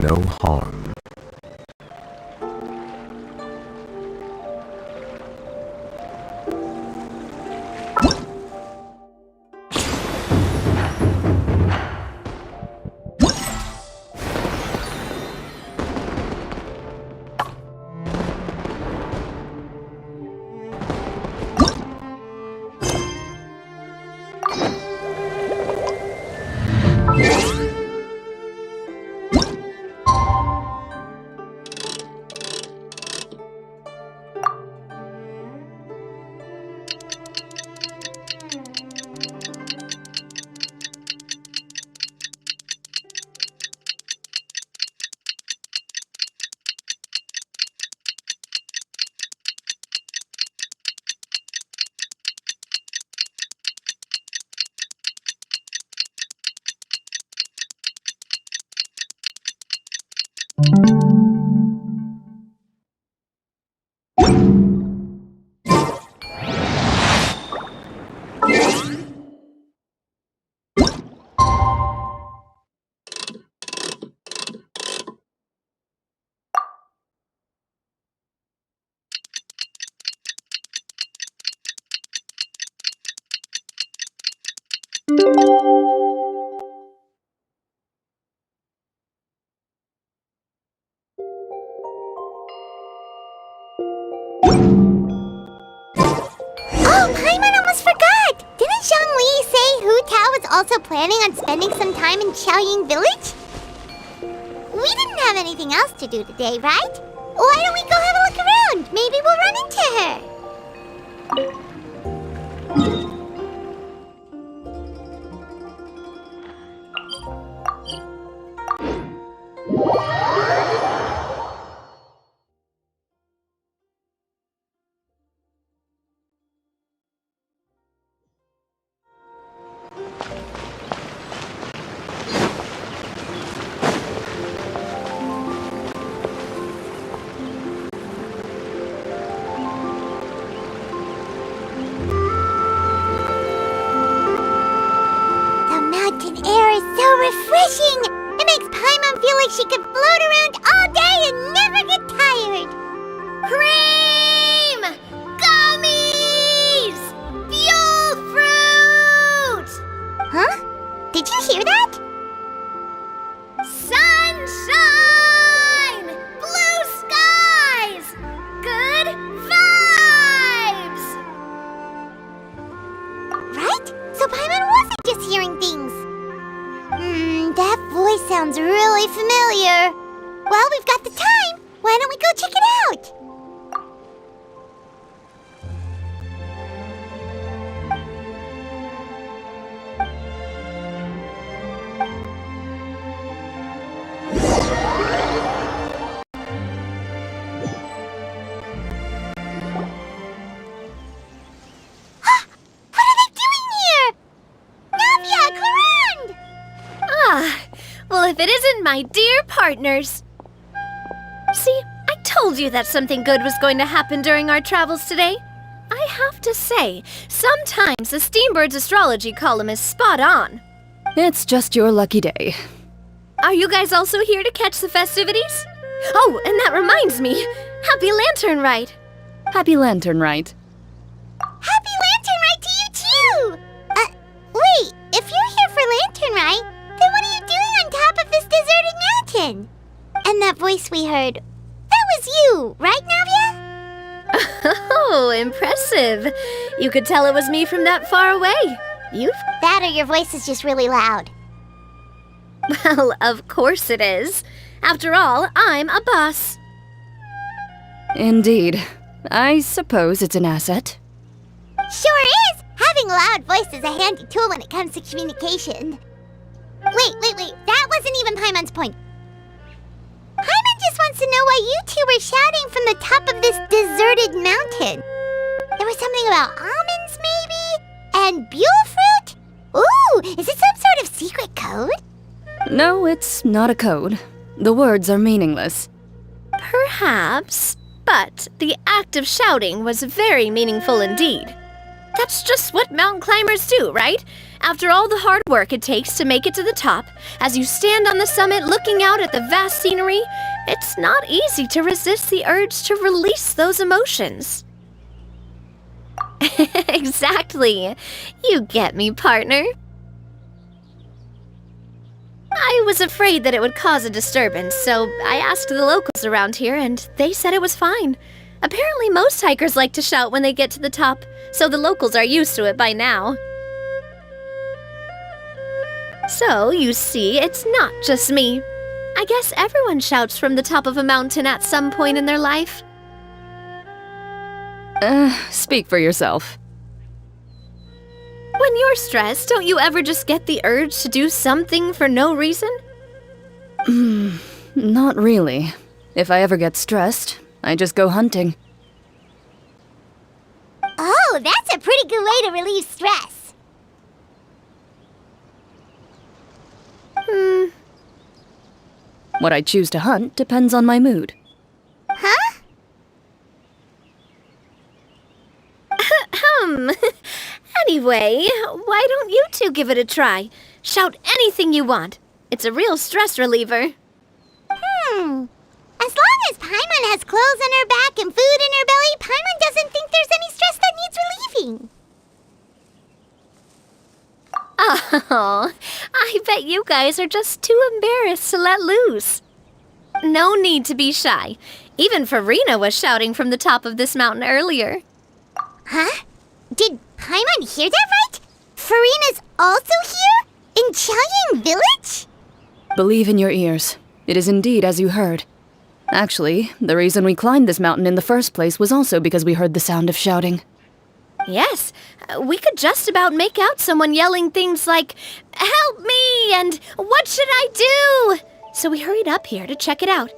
no harm. Also planning on spending some time in Xiaoying Village? We didn't have anything else to do today, right? Why don't we go have a look around? Maybe we'll run into her. Refreshing! It makes Paimon feel like she could float around all day and never get tired. Cream! Gummies! Fuel fruit! Huh? Did you hear that? Sunshine! Blue skies! Good vibes! Right? So Paimon wasn't just hearing things. That voice sounds really familiar. Well, we've got the time. Why don't we go check it out? What are they doing here? Navia, Clarande! Well, if it isn't my dear partners. See, I told you that something good was going to happen during our travels today. I have to say, sometimes the Steambird's astrology column is spot on. It's just your lucky day. Are you guys also here to catch the festivities? Oh, and that reminds me, Happy Lantern Rite! Happy Lantern Rite. Happy Lantern Rite to you too! Wait, if you're here for Lantern Rite, then what are you doing on top of this deserted mountain? And that voice we heard, that was you, right, Navia? Oh, impressive. You could tell it was me from that far away. That or your voice is just really loud. Well, of course it is. After all, I'm a boss. Indeed. I suppose it's an asset. Sure is! Having a loud voice is a handy tool when it comes to communication. Wait. That wasn't even Paimon's point. Paimon just wants to know why you two were shouting from the top of this deserted mountain. There was something about almonds, maybe? And buell fruit? Ooh, is it some sort of secret code? No, it's not a code. The words are meaningless. Perhaps, but the act of shouting was very meaningful indeed. That's just what mountain climbers do, right? After all the hard work it takes to make it to the top, as you stand on the summit looking out at the vast scenery, it's not easy to resist the urge to release those emotions. Exactly. You get me, partner. I was afraid that it would cause a disturbance, so I asked the locals around here, and they said it was fine. Apparently most hikers like to shout when they get to the top, so the locals are used to it by now. So, you see, it's not just me. I guess everyone shouts from the top of a mountain at some point in their life. Speak for yourself. When you're stressed, don't you ever just get the urge to do something for no reason? Not really. If I ever get stressed, I just go hunting. Oh, that's a pretty good way to relieve stress. What I choose to hunt depends on my mood. Huh? Anyway, why don't you two give it a try? Shout anything you want. It's a real stress reliever. As long as Paimon has clothes on her back and food in her belly, Paimon doesn't think there's any stress that needs relieving. Oh, I bet you guys are just too embarrassed to let loose. No need to be shy. Even Farina was shouting from the top of this mountain earlier. Huh? Did Paimon hear that right? Farina's also here? In Chaoyang Village? Believe in your ears. It is indeed as you heard. Actually, the reason we climbed this mountain in the first place was also because we heard the sound of shouting. Yes, we could just about make out someone yelling things like, "Help me!" and "What should I do?" So we hurried up here to check it out.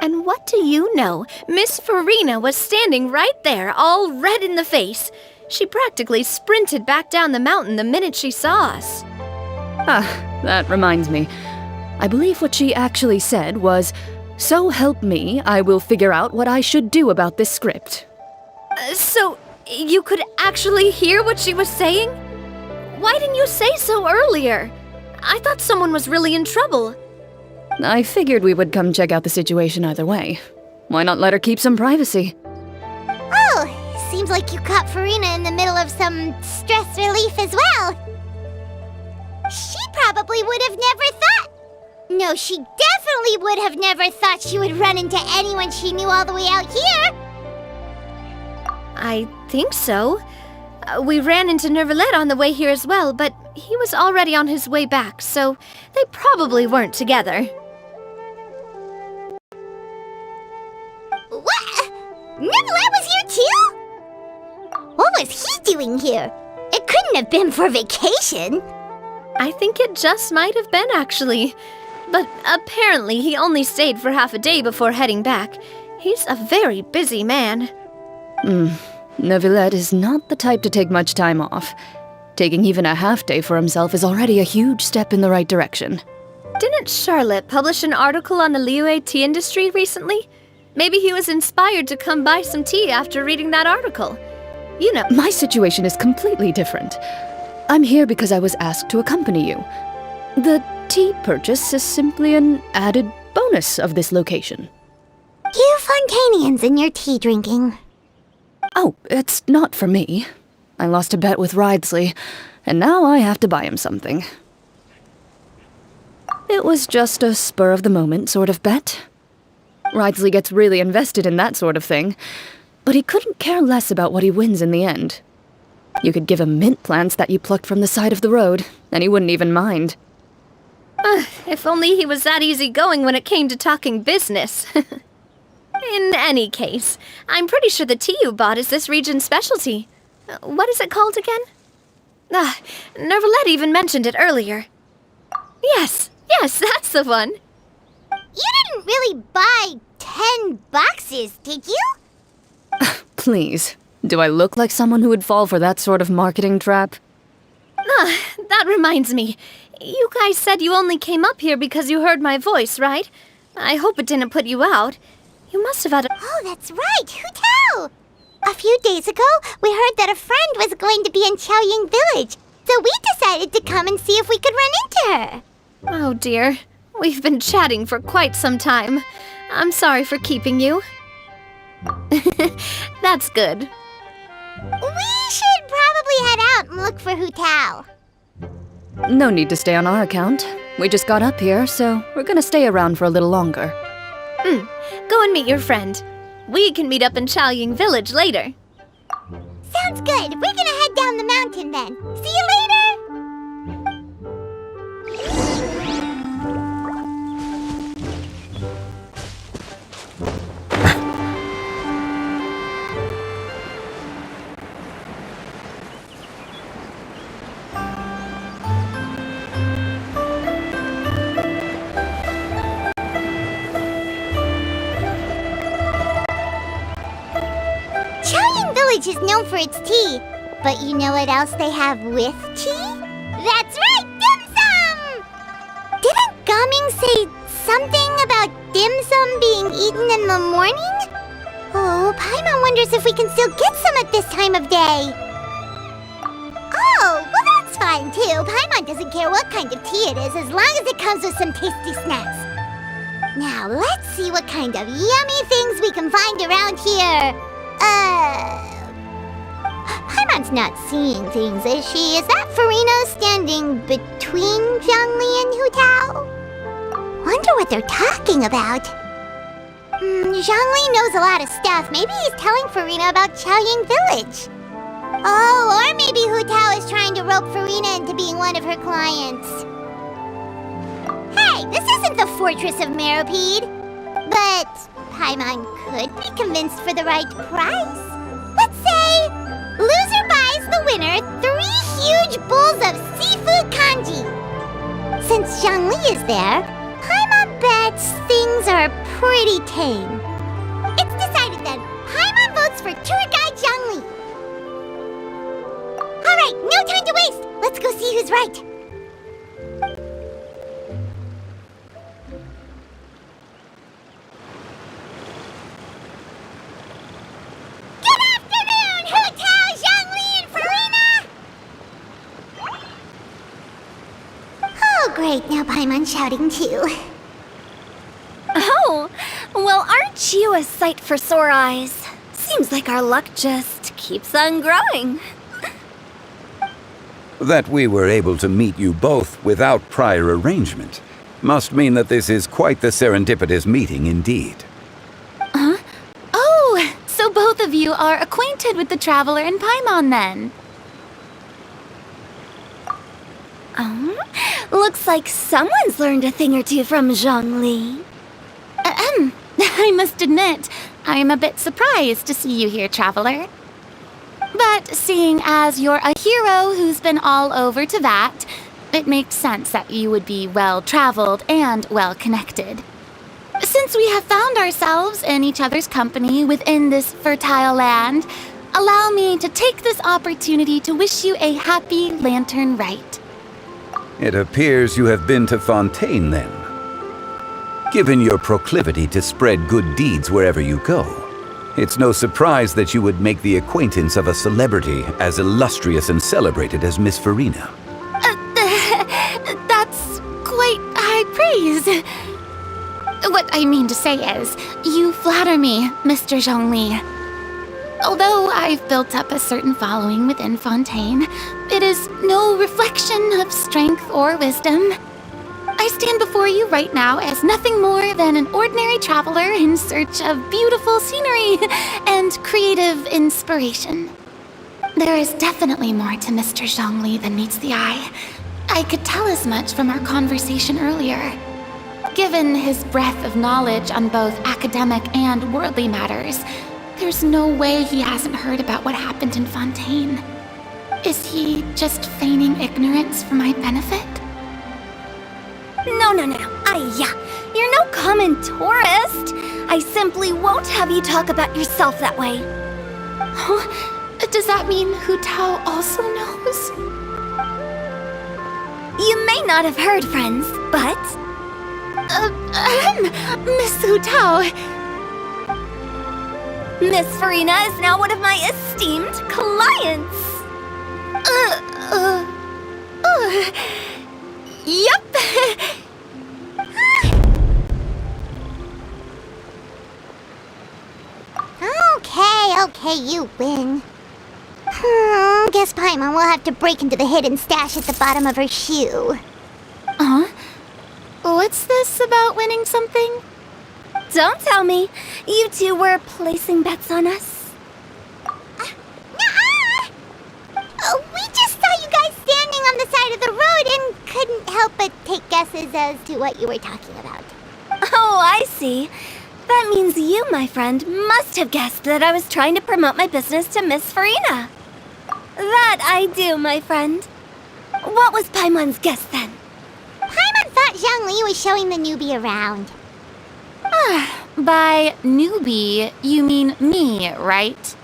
And what do you know? Miss Farina was standing right there, all red in the face. She practically sprinted back down the mountain the minute she saw us. That reminds me. I believe what she actually said was, "So help me, I will figure out what I should do about this script." So, you could actually hear what she was saying? Why didn't you say so earlier? I thought someone was really in trouble. I figured we would come check out the situation either way. Why not let her keep some privacy? Oh, seems like you caught Farina in the middle of some stress relief as well. She probably would have never thought. No, she definitely would have never thought she would run into anyone she knew all the way out here. I think so. We ran into Nervalet on the way here as well, but he was already on his way back, so they probably weren't together. What? Nervalet was here too? What was he doing here? It couldn't have been for vacation. I think it just might have been, actually. But apparently he only stayed for half a day before heading back. He's a very busy man. Neuvillette is not the type to take much time off. Taking even a half day for himself is already a huge step in the right direction. Didn't Charlotte publish an article on the Liyue tea industry recently? Maybe he was inspired to come buy some tea after reading that article. You know. My situation is completely different. I'm here because I was asked to accompany you. The tea purchase is simply an added bonus of this location. You Fontanians and your tea drinking. Oh, it's not for me. I lost a bet with Ridesley, and now I have to buy him something. It was just a spur-of-the-moment sort of bet. Ridesley gets really invested in that sort of thing, but he couldn't care less about what he wins in the end. You could give him mint plants that you plucked from the side of the road, and he wouldn't even mind. If only he was that easygoing when it came to talking business. In any case, I'm pretty sure the tea you bought is this region's specialty. What is it called again? Nervalet even mentioned it earlier. Yes, that's the one. You didn't really buy 10 boxes, did you? Please, do I look like someone who would fall for that sort of marketing trap? That reminds me. You guys said you only came up here because you heard my voice, right? I hope it didn't put you out. You must have had a... Oh, that's right. Who tell? A few days ago, we heard that a friend was going to be in Chaoyang Village. So So we decided to come and see if we could run into her. Oh dear, we've been chatting for quite some time. I'm sorry for keeping you. That's good. We should probably head out and look for Hu Tao. No need to stay on our account. We just got up here, so we're gonna stay around for a little longer. Go and meet your friend. We can meet up in Chaoying Village later. Sounds good. We're gonna head down the mountain then. See you later! Chaoying Village is known for its tea, but you know what else they have with tea? That's right, dim sum! Didn't Gaming say something about dim sum being eaten in the morning? Oh, Paimon wonders if we can still get some at this time of day. Oh, well that's fine too. Paimon doesn't care what kind of tea it is as long as it comes with some tasty snacks. Now let's see what kind of yummy things we can find around here. Paimon's not seeing things, is she? Is that Farina standing between Zhongli and Hu Tao? Wonder what they're talking about. Zhongli knows a lot of stuff. Maybe he's telling Farina about Chaoying Village. Oh, or maybe Hu Tao is trying to rope Farina into being one of her clients. Hey, this isn't the Fortress of Meropide. But Paimon could be convinced for the right price. Let's say, loser buys the winner 3 huge bowls of seafood kanji. Since Zhongli is there, Paimon bets things are pretty tame. It's decided then. Paimon votes for tour guide Zhongli. Alright, no time to waste. Let's go see who's right. Great, now Paimon's shouting too. Oh, well, aren't you a sight for sore eyes? Seems like our luck just keeps on growing. That we were able to meet you both without prior arrangement must mean that this is quite the serendipitous meeting indeed. Huh? Oh, so both of you are acquainted with the Traveler and Paimon then? Looks like someone's learned a thing or two from Zhongli. I must admit, I'm a bit surprised to see you here, Traveler. But seeing as you're a hero who's been all over Teyvat, it makes sense that you would be well-traveled and well-connected. Since we have found ourselves in each other's company within this fertile land, allow me to take this opportunity to wish you a happy Lantern Rite. It appears you have been to Fontaine then. Given your proclivity to spread good deeds wherever you go, it's no surprise that you would make the acquaintance of a celebrity as illustrious and celebrated as Miss Farina. That's quite high praise. What I mean to say is, you flatter me, Mr. Zhongli. Although I've built up a certain following within Fontaine, it is no reflection of strength or wisdom. I stand before you right now as nothing more than an ordinary traveler in search of beautiful scenery and creative inspiration. There is definitely more to Mr. Zhongli than meets the eye. I could tell as much from our conversation earlier. Given his breadth of knowledge on both academic and worldly matters, there's no way he hasn't heard about what happened in Fontaine. Is he just feigning ignorance for my benefit? No. You're no common tourist. I simply won't have you talk about yourself that way. Huh? Does that mean Hu Tao also knows? You may not have heard, friends, but... Miss Hu Tao... Miss Farina is now one of my esteemed clients. Yep. Okay, you win. Guess Paimon will have to break into the hidden stash at the bottom of her shoe. Huh? What's this about winning something? Don't tell me. You two were placing bets on us. Nuh-uh! We just saw you guys standing on the side of the road and couldn't help but take guesses as to what you were talking about. Oh, I see. That means you, my friend, must have guessed that I was trying to promote my business to Miss Farina. That I do, my friend. What was Paimon's guess then? Paimon thought Zhongli was showing the newbie around. By newbie, you mean me, right?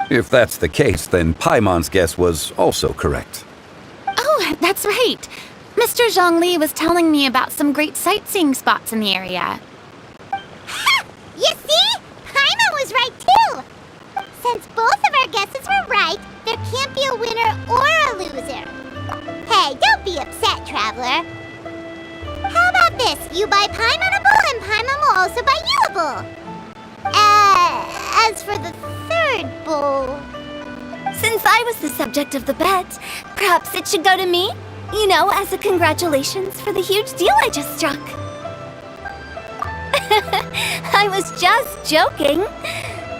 If that's the case, then Paimon's guess was also correct. Oh, that's right. Mr. Zhongli was telling me about some great sightseeing spots in the area. Ha! You see? Paimon was right too! Since both of our guesses were right, there can't be a winner or a loser. Hey, don't be upset, Traveler. How about this? You buy Paimon a bowl and Paimon will also buy you a bowl. As for the third bowl... Since I was the subject of the bet, perhaps it should go to me? You know, as a congratulations for the huge deal I just struck. I was just joking.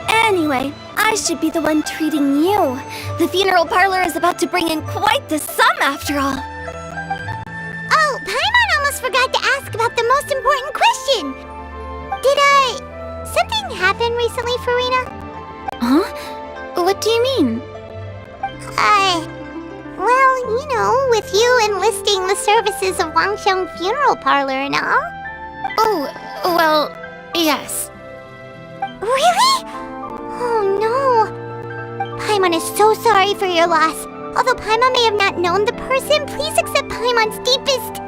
Anyway, I should be the one treating you. The funeral parlor is about to bring in quite the sum after all. Oh, Paimon almost forgot to ask about the most important question. Something happen recently, Farina? Huh? What do you mean? Well, you know, with you enlisting the services of Wangsheng Funeral Parlor and all. Oh, well, yes. Really? Oh no. Paimon is so sorry for your loss. Although Paimon may have not known the person, please accept Paimon's deepest...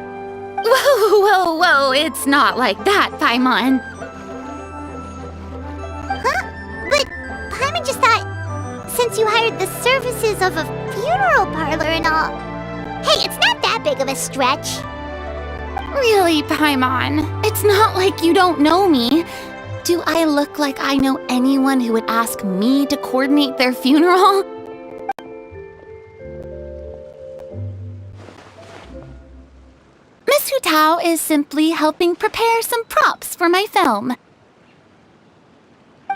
Whoa, it's not like that, Paimon. Huh? But Paimon just thought, since you hired the services of a funeral parlor and all... Hey, it's not that big of a stretch. Really, Paimon, it's not like you don't know me. Do I look like I know anyone who would ask me to coordinate their funeral? Miss Hu Tao is simply helping prepare some props for my film.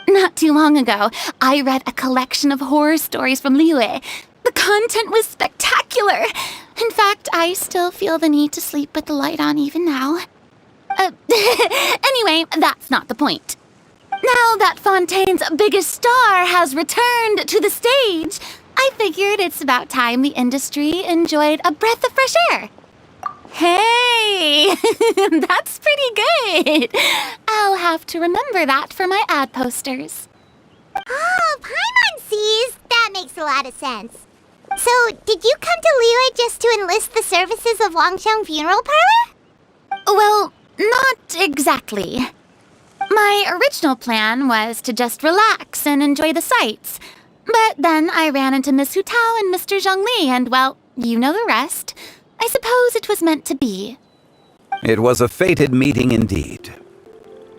Not too long ago, I read a collection of horror stories from Liyue. The content was spectacular. In fact, I still feel the need to sleep with the light on even now. Anyway, that's not the point. Now that Fontaine's biggest star has returned to the stage, I figured it's about time the industry enjoyed a breath of fresh air. Hey, that's pretty good. I'll have to remember that for my ad posters. Oh, Paimon sees. That makes a lot of sense. So, did you come to Liyue just to enlist the services of Wangsheng Funeral Parlor? Well, not exactly. My original plan was to just relax and enjoy the sights. But then I ran into Miss Hu Tao and Mr. Zhongli, and well, you know the rest. I suppose it was meant to be. It was a fated meeting indeed.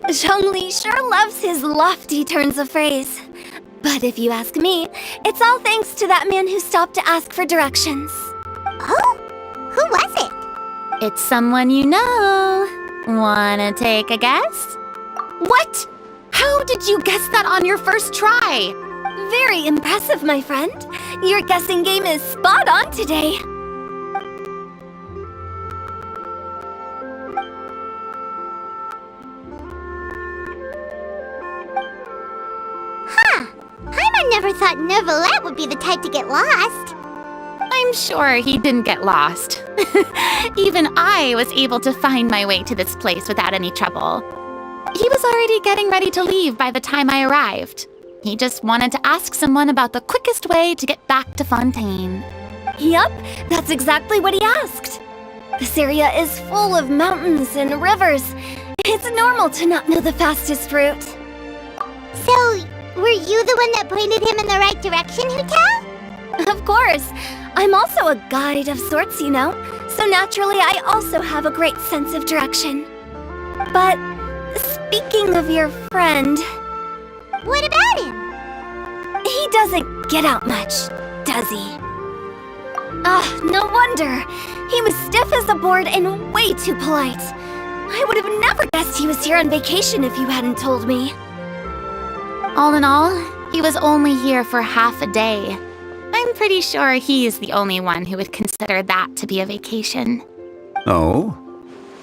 Zhongli sure loves his lofty turns of phrase. But if you ask me, it's all thanks to that man who stopped to ask for directions. Oh? Who was it? It's someone you know. Wanna take a guess? What? How did you guess that on your first try? Very impressive, my friend. Your guessing game is spot on today. Paimon never thought Neuvillette would be the type to get lost. I'm sure he didn't get lost. Even I was able to find my way to this place without any trouble. He was already getting ready to leave by the time I arrived. He just wanted to ask someone about the quickest way to get back to Fontaine. Yup, that's exactly what he asked. This area is full of mountains and rivers. It's normal to not know the fastest route. So, were you the one that pointed him in the right direction, Hu Tao? Of course. I'm also a guide of sorts, you know. So naturally, I also have a great sense of direction. But speaking of your friend, What about him? he doesn't get out much, does he? No wonder. He was stiff as a board and way too polite. I would have never guessed he was here on vacation if you hadn't told me. All in all, he was only here for half a day. I'm pretty sure he's the only one who would consider that to be a vacation. Oh?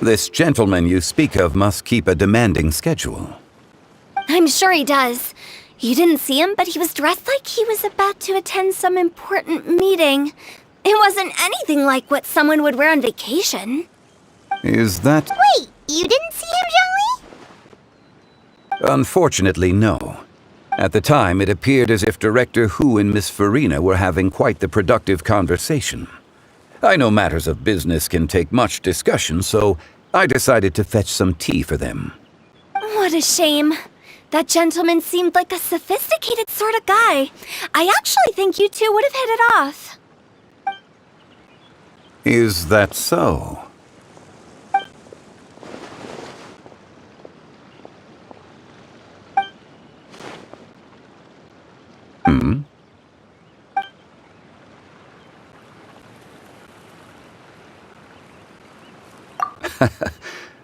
This gentleman you speak of must keep a demanding schedule. I'm sure he does. You didn't see him, but he was dressed like he was about to attend some important meeting. It wasn't anything like what someone would wear on vacation. Is that... Wait, you didn't see him, Zhongli? Unfortunately, no. At the time, it appeared as if Director Hu and Miss Farina were having quite the productive conversation. I know matters of business can take much discussion, so I decided to fetch some tea for them. What a shame. That gentleman seemed like a sophisticated sort of guy. I actually think you two would have hit it off. Is that so?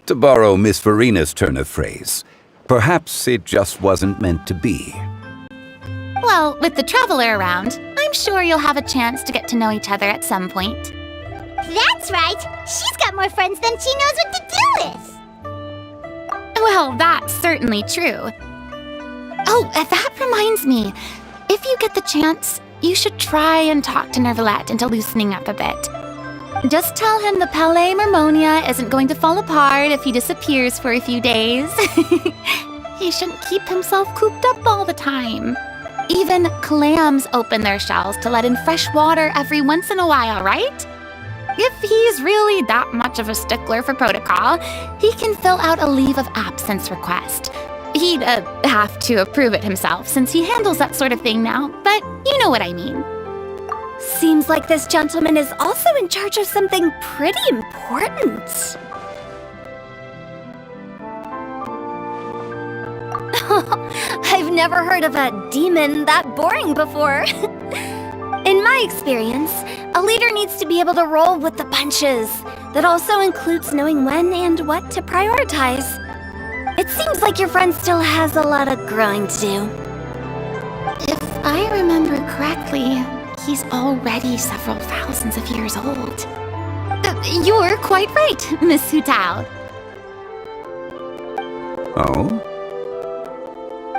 To borrow Miss Farina's turn of phrase, perhaps it just wasn't meant to be. Well, with the traveler around, I'm sure you'll have a chance to get to know each other at some point. That's right. She's got more friends than she knows what to do with. Well, that's certainly true. Oh, that reminds me. If you get the chance, you should try and talk to Nervalette into loosening up a bit. Just tell him the Palais Mermonia isn't going to fall apart if he disappears for a few days. He shouldn't keep himself cooped up all the time. Even clams open their shells to let in fresh water every once in a while, right? If he's really that much of a stickler for protocol, he can fill out a leave of absence request. He'd have to approve it himself since he handles that sort of thing now, but you know what I mean. Seems like this gentleman is also in charge of something pretty important. I've never heard of a demon that boring before. In my experience, a leader needs to be able to roll with the punches. That also includes knowing when and what to prioritize. It seems like your friend still has a lot of growing to do. If I remember correctly, he's already several thousands of years old. You're quite right, Miss Hu Tao. Oh?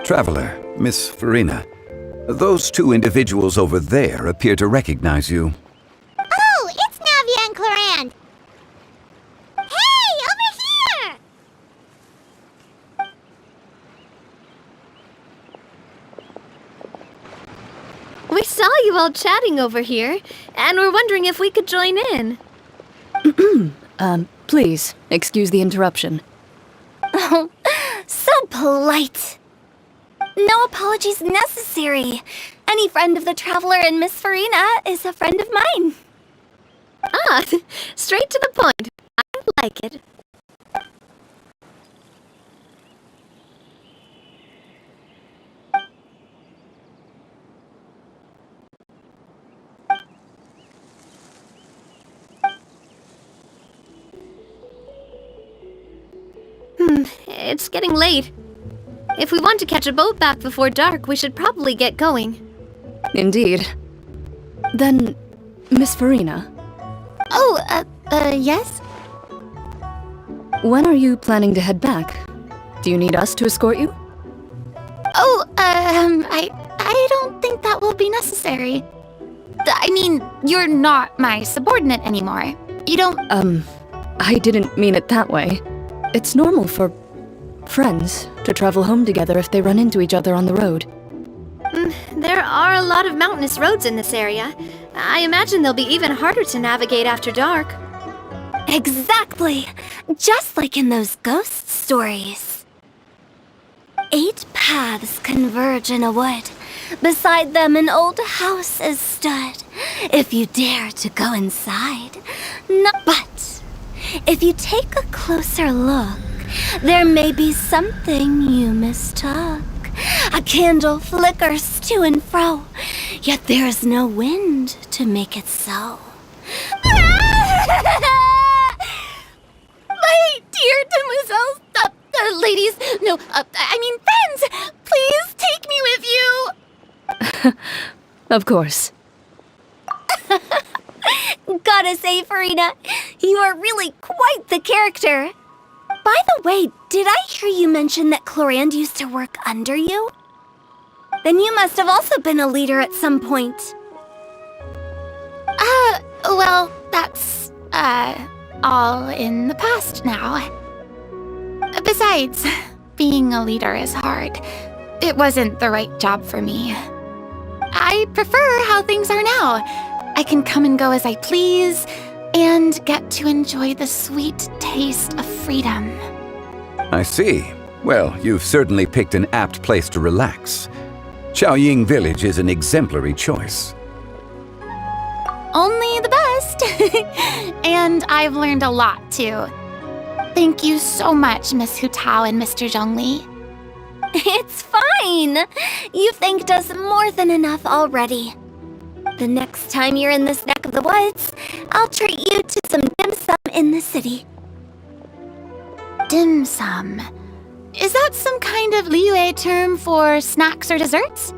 Traveler, Miss Farina, those two individuals over there appear to recognize you. Oh, it's Navia and Clarand. Hey, over here! We saw you all chatting over here, and we're wondering if we could join in. Please, excuse the interruption. Oh, so polite. No apologies necessary. Any friend of the Traveler and Miss Farina is a friend of mine. Ah, straight to the point. I like it. It's getting late. If we want to catch a boat back before dark, we should probably get going. Indeed. Then, Miss Farina, Oh, yes? when are you planning to head back? Do you need us to escort you? Oh, I don't think that will be necessary. I mean, you're not my subordinate anymore. You don't... I didn't mean it that way. It's normal for friends to travel home together if they run into each other on the road. There are a lot of mountainous roads in this area. I imagine they'll be even harder to navigate after dark. Exactly! Just like in those ghost stories. 8 paths converge in a wood. Beside them an old house is stood. if you dare to go inside. No, but if you take a closer look, there may be something you mistook. A candle flickers to and fro, yet there is no wind to make it so. My dear demoiselles, ladies, no, I mean friends, please take me with you. Of course. Gotta say, Farina, you are really quite the character. By the way, did I hear you mention that Clorand used to work under you? Then you must have also been a leader at some point. Well, that's, all in the past now. Besides, being a leader is hard. It wasn't the right job for me. I prefer how things are now. I can come and go as I please, and get to enjoy the sweet taste of freedom. I see. Well, you've certainly picked an apt place to relax. Xiaoying Village is an exemplary choice. Only the best. And I've learned a lot, too. Thank you so much, Miss Hu Tao and Mr. Zhongli. It's fine. You thanked us more than enough already. The next time you're in this neck of the woods, I'll treat you to some dim sum in the city. Dim sum. Is that some kind of Liyue term for snacks or desserts?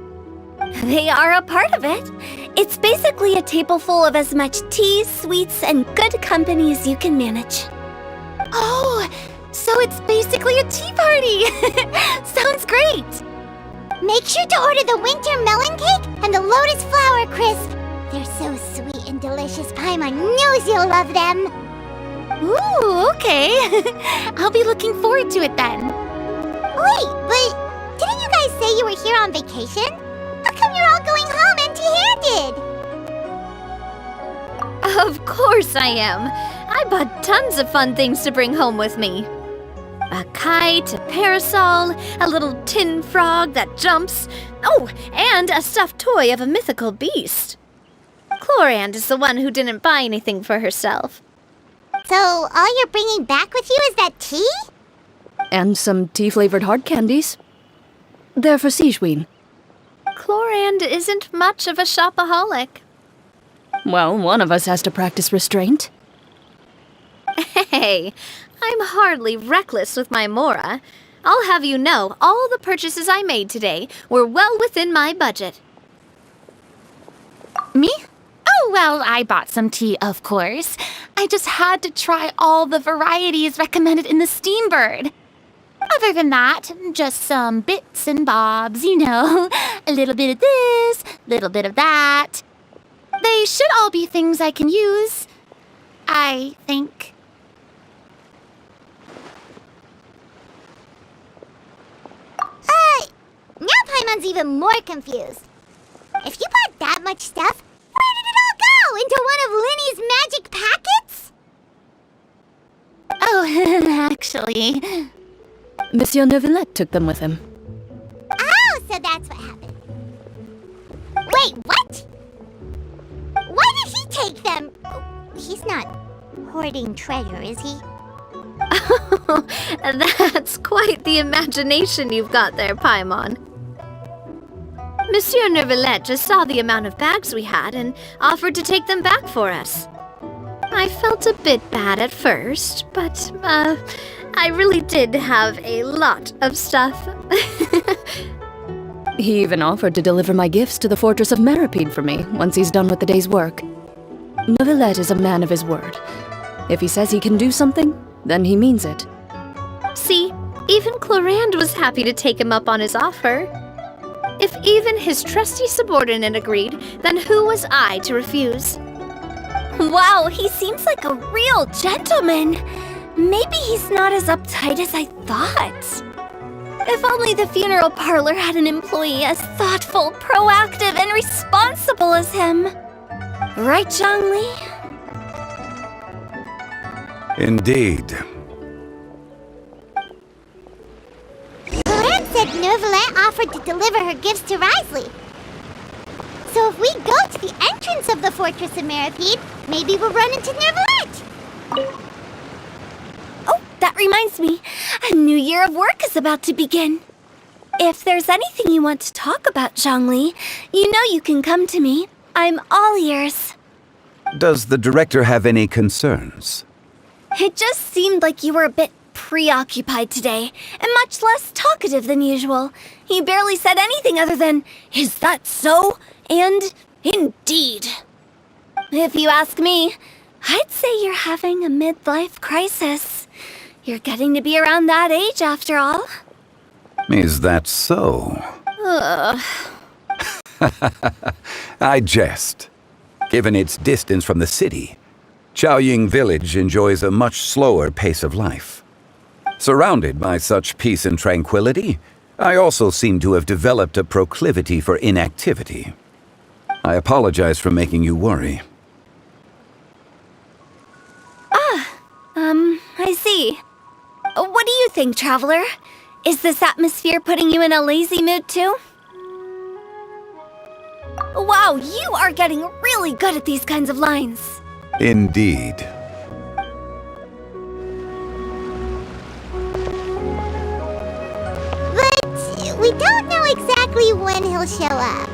They are a part of it. It's basically a table full of as much tea, sweets, and good company as you can manage. Oh, so it's basically a tea party. Sounds great. Make sure to order the winter melon cake and the lotus flower crisp. They're so sweet and delicious. Paimon knows you'll love them. Ooh, okay. I'll be looking forward to it then. Wait, but didn't you guys say you were here on vacation? How come you're all going home empty-handed? Of course I am. I bought tons of fun things to bring home with me. A kite, a parasol, a little tin frog that jumps. Oh, and a stuffed toy of a mythical beast. Clorand is the one who didn't buy anything for herself. So all you're bringing back with you is that tea? And some tea-flavored hard candies. They're for Sigewin. Clorand isn't much of a shopaholic. Well, one of us has to practice restraint. Hey, I'm hardly reckless with my Mora. I'll have you know, all the purchases I made today were well within my budget. Me? Oh, well, I bought some tea, of course. I just had to try all the varieties recommended in the Steambird. Other than that, just some bits and bobs, you know. A little bit of this, little bit of that. They should all be things I can use, I think. Now Paimon's even more confused. If you bought that much stuff, where did it all go? Into one of Linny's magic packets? Oh, actually, Monsieur Neuvillette took them with him. Oh, so that's what happened. Wait, what? Why did he take them? Oh, he's not hoarding treasure, is he? That's quite the imagination you've got there, Paimon. Monsieur Neuvillette just saw the amount of bags we had and offered to take them back for us. I felt a bit bad at first, but, I really did have a lot of stuff. He even offered to deliver my gifts to the Fortress of Meripede for me once he's done with the day's work. Neuvillette is a man of his word. If he says he can do something, then he means it. See, even Clorand was happy to take him up on his offer. If even his trusty subordinate agreed, then who was I to refuse? Wow, he seems like a real gentleman. Maybe he's not as uptight as I thought. If only the funeral parlor had an employee as thoughtful, proactive, and responsible as him. Right, Zhongli? Indeed. Clorand said Neuvillette offered to deliver her gifts to Risley. So if we go to the entrance of the Fortress of Meripede, maybe we'll run into Neuvillette. Oh, that reminds me. A new year of work is about to begin. If there's anything you want to talk about, Zhongli, you know you can come to me. I'm all ears. Does the director have any concerns? It just seemed like you were a bit preoccupied today, and much less talkative than usual. You barely said anything other than, "Is that so?" and "Indeed." If you ask me, I'd say you're having a midlife crisis. You're getting to be around that age after all. Is that so? I jest. Given its distance from the city, Chaoying Village enjoys a much slower pace of life. Surrounded by such peace and tranquility, I also seem to have developed a proclivity for inactivity. I apologize for making you worry. I see. What do you think, Traveler? Is this atmosphere putting you in a lazy mood too? Wow, you are getting really good at these kinds of lines. Indeed. But we don't know exactly when he'll show up.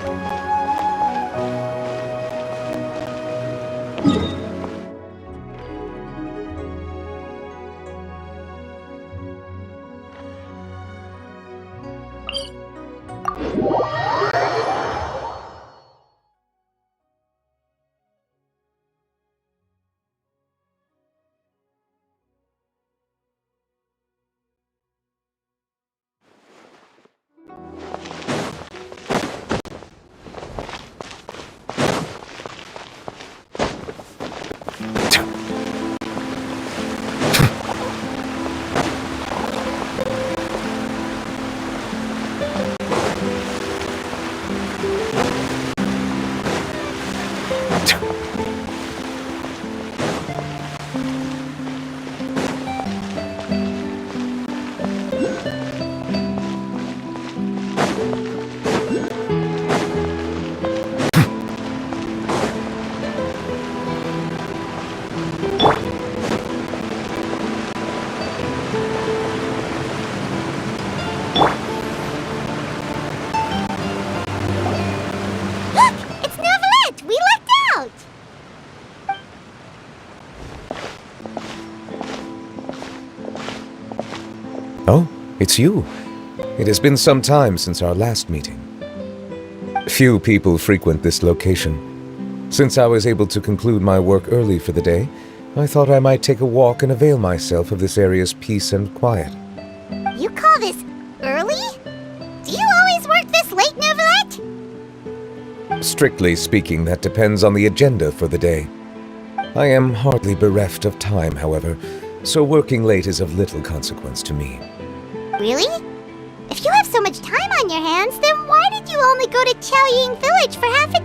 Oh, it's you. It has been some time since our last meeting. Few people frequent this location. Since I was able to conclude my work early for the day, I thought I might take a walk and avail myself of this area's peace and quiet. You call this early? Do you always work this late, Neuvillette? Strictly speaking, that depends on the agenda for the day. I am hardly bereft of time, however, so working late is of little consequence to me. Really? If you have so much time on your hands, then why did you only go to Chaoying Village for half a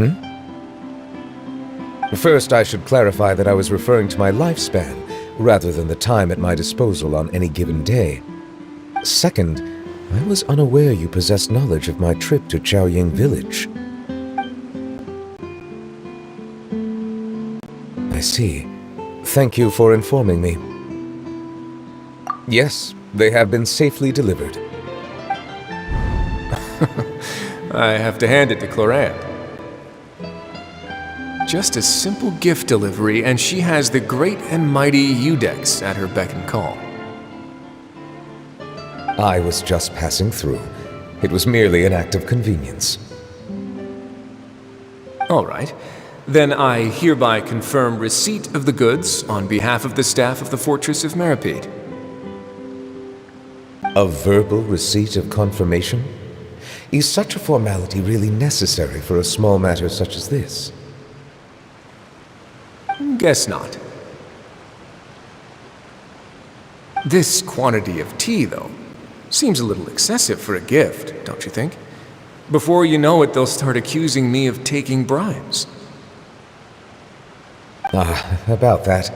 day? First, I should clarify that I was referring to my lifespan, rather than the time at my disposal on any given day. Second, I was unaware you possessed knowledge of my trip to Chaoying Village. I see. Thank you for informing me. Yes, they have been safely delivered. I have to hand it to Clorant. Just a simple gift delivery, and she has the great and mighty Udex at her beck and call. I was just passing through. It was merely an act of convenience. All right. Then I hereby confirm receipt of the goods on behalf of the staff of the Fortress of Meripede. A verbal receipt of confirmation? Is such a formality really necessary for a small matter such as this? Guess not. This quantity of tea, though, seems a little excessive for a gift, don't you think? Before you know it, they'll start accusing me of taking bribes. About that.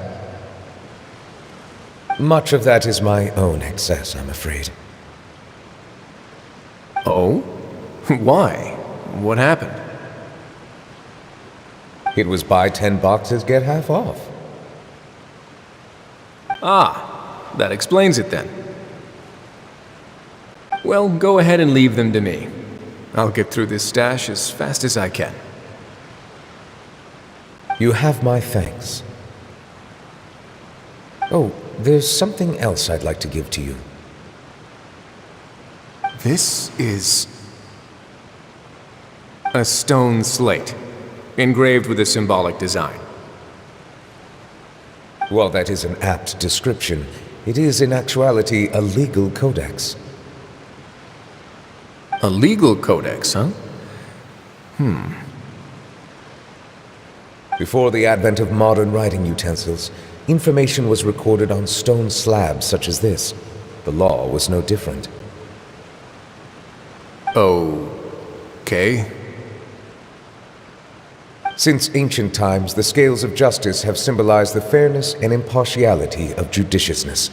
Much of that is my own excess, I'm afraid. Oh? Why? what happened? It was buy 10 boxes, get half off. Ah, that explains it then. Well, go ahead and leave them to me. I'll get through this stash as fast as I can. You have my thanks. Oh, there's something else I'd like to give to you. This is a stone slate, engraved with a symbolic design. While that is an apt description, it is in actuality a legal codex. A legal codex, huh? Before the advent of modern writing utensils, information was recorded on stone slabs such as this. The law was no different. Okay. Since ancient times, the scales of justice have symbolized the fairness and impartiality of judiciousness.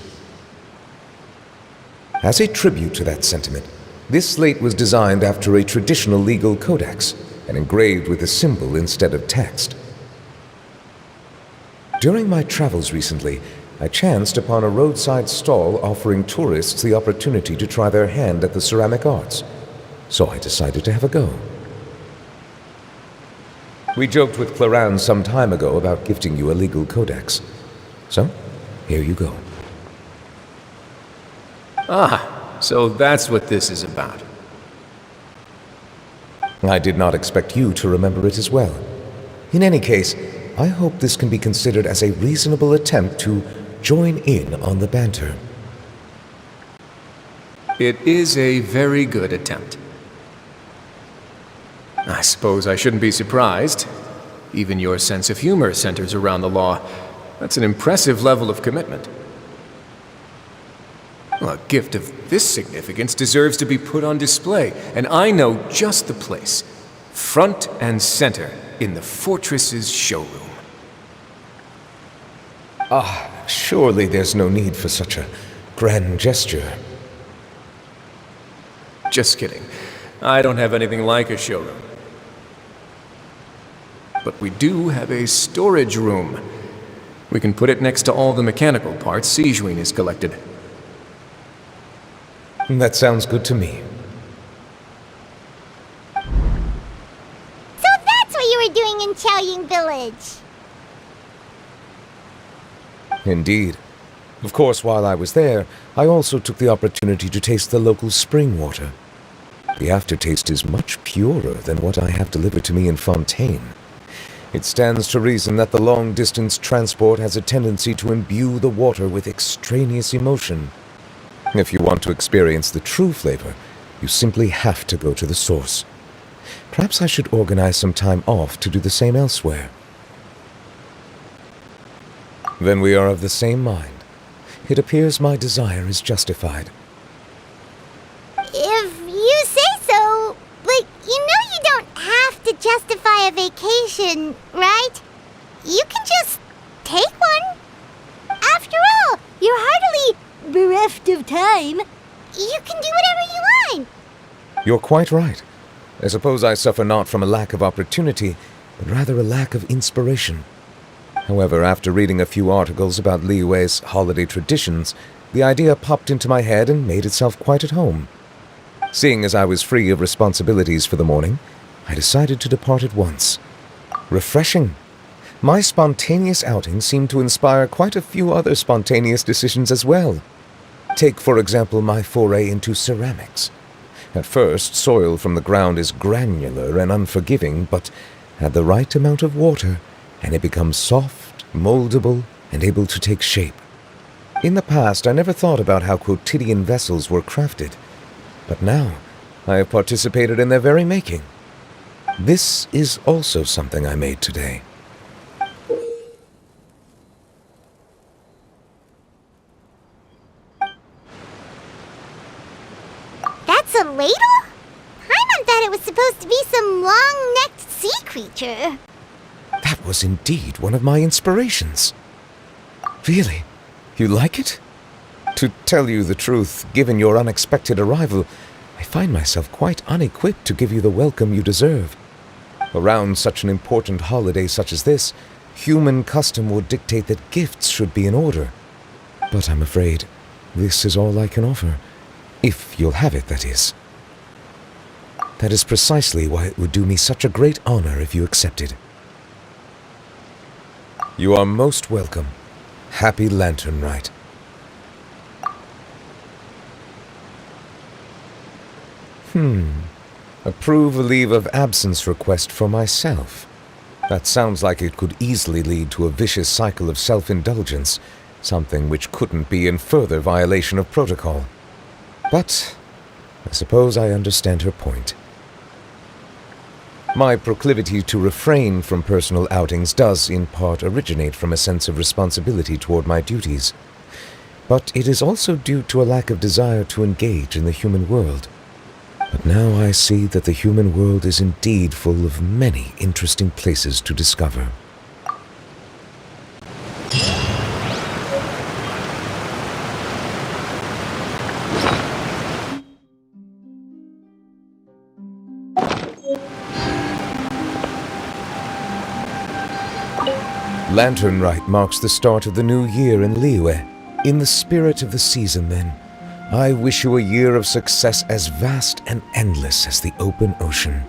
As a tribute to that sentiment, this slate was designed after a traditional legal codex and engraved with a symbol instead of text. During my travels recently, I chanced upon a roadside stall offering tourists the opportunity to try their hand at the ceramic arts, so I decided to have a go. We joked with Claran some time ago about gifting you a legal codex. So, here you go. Ah, so that's what this is about. I did not expect you to remember it as well. In any case, I hope this can be considered as a reasonable attempt to join in on the banter. It is a very good attempt. I suppose I shouldn't be surprised. Even your sense of humor centers around the law. That's an impressive level of commitment. Well, a gift of this significance deserves to be put on display, and I know just the place. Front and center in the fortress's showroom. Surely there's no need for such a grand gesture. Just kidding. I don't have anything like a showroom. But we do have a storage room. We can put it next to all the mechanical parts Sijuin has collected. That sounds good to me. So that's what you were doing in Chaoying Village. Indeed. Of course, while I was there, I also took the opportunity to taste the local spring water. The aftertaste is much purer than what I have delivered to me in Fontaine. It stands to reason that the long-distance transport has a tendency to imbue the water with extraneous emotion. If you want to experience the true flavor, you simply have to go to the source. Perhaps I should organize some time off to do the same elsewhere. Then we are of the same mind. It appears my desire is justified. If you say so, but you know you don't have to justify a vacation, right? You can just take one. After all, you're hardly bereft of time. You can do whatever you want. You're quite right. I suppose I suffer not from a lack of opportunity, but rather a lack of inspiration. However, after reading a few articles about Liyue's holiday traditions, the idea popped into my head and made itself quite at home. Seeing as I was free of responsibilities for the morning, I decided to depart at once. Refreshing. My spontaneous outing seemed to inspire quite a few other spontaneous decisions as well. Take, for example, my foray into ceramics. At first, soil from the ground is granular and unforgiving, but add the right amount of water, and it becomes soft, moldable, and able to take shape. In the past, I never thought about how quotidian vessels were crafted, but now I have participated in their very making. This is also something I made today. That's a ladle? Paimon thought it was supposed to be some long-necked sea creature. That was indeed one of my inspirations. Really? You like it? To tell you the truth, given your unexpected arrival, I find myself quite unequipped to give you the welcome you deserve. Around such an important holiday such as this, human custom would dictate that gifts should be in order. But I'm afraid this is all I can offer. If you'll have it, that is. That is precisely why it would do me such a great honor if you accepted. You are most welcome. Happy Lantern Rite. Approve a leave of absence request for myself. That sounds like it could easily lead to a vicious cycle of self-indulgence, something which couldn't be in further violation of protocol. But I suppose I understand her point. My proclivity to refrain from personal outings does in part originate from a sense of responsibility toward my duties. But it is also due to a lack of desire to engage in the human world. But now I see that the human world is indeed full of many interesting places to discover. Lantern Rite marks the start of the new year in Liyue. In the spirit of the season, then, I wish you a year of success as vast and endless as the open ocean.